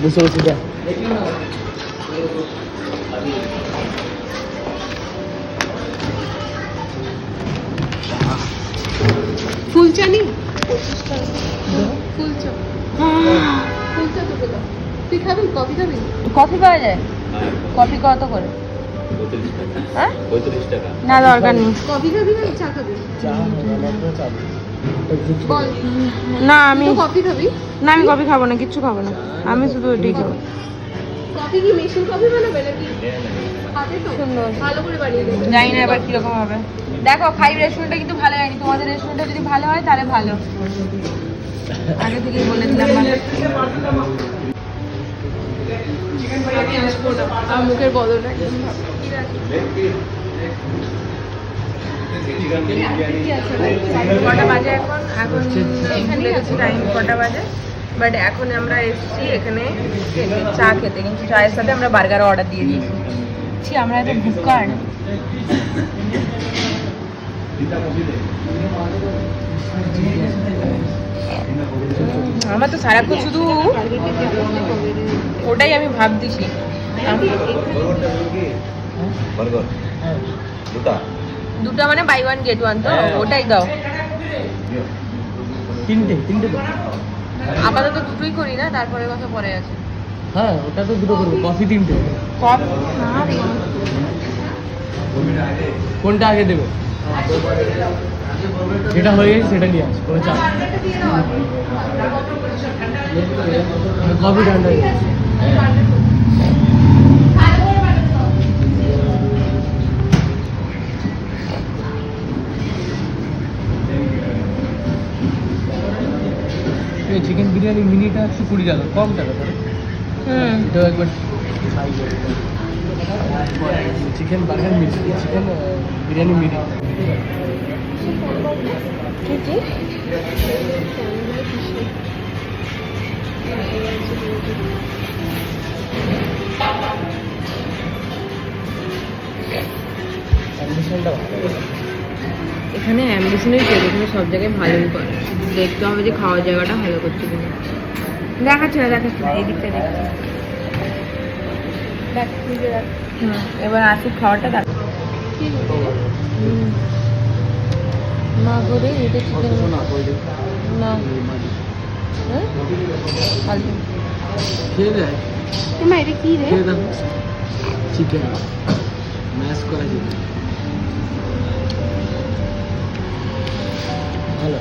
বসে বসে যা ফুলচা নি 25 টাকা ফুলচা ফুলচা দুটো দাও। তুই খাবি কফি খাবি? কফি পাওয়া যায়? কফি কত করে? 35 টাকা। না দরকার নেই। কফি খাবি না চা খাবি? চা চা বল না আমি কফি খাবি? না আমি কফি খাবো না, কিচ্ছু খাবো না, আমি শুধু এটাই খাবো। কফি কি মেশিন কফি বানাবে নাকি হাতে তো সুন্দর। ভালো করে বানিয়ে দেবে। জানি না এবার কিরকম হবে। দেখো ফাইভ রেস্টুরেন্টটা কিন্তু ভালো হয়নি, তোমাদের রেস্টুরেন্টটা যদি ভালো হয় তাহলে ভালো। আগে থেকেই বলে দিলাম ভালো। আমি আসবো না আমার মুখের বদল না কটা বাজে এখন? এখন ভুলে গেছি টাইম কটা বাজে, বাট এখন আমরা এসেছি এখানে চা খেতে, কিন্তু চায়ের সাথে আমরা বার্গার অর্ডার দিয়ে দিয়েছি। আমরা এত ভুক্কার। আমার তো সারাক্ষণ শুধু ওটাই আমি ভাবতেছি। বার্গার দুটা দুটো মানে বাই ওয়ান গেট ওয়ান, তো ওটাই দাও। তিনটে তো আপাতত দুটোই করি না, তারপরে কথা পরে আছে। হ্যাঁ ওটা তো দুটো করবো, কফি তিনটে। কফি না রে, কোনটা আগে দেবে? যেটা হয়ে গেছে সেটা নিয়ে আস, কোনো চাপ কফি ঠান্ডা হয়ে গেছে। চিকেন বিরিয়ানি মিনিটা 120 টাকা, কম টাকা তাহলে এটাও একবার chicken burger mini, chicken biryani mini. এখানে অ্যাম্বিশনের কেক এখানে সব জায়গায় ভালোই করে, দেখতে হবে যে খাওয়ার জায়গাটা ভালো করছে কিনা। দেখাচ্ছে না এই দিকটা দেখছি। এবার আসুক খাওয়াটা দেখ। মা করে এটা চিকেন না ফালতু খেয়ে দেয়, মা এটা কি রে? খেয়ে দেখো চিকেন ম্যাশ করা চিকেন ভালো।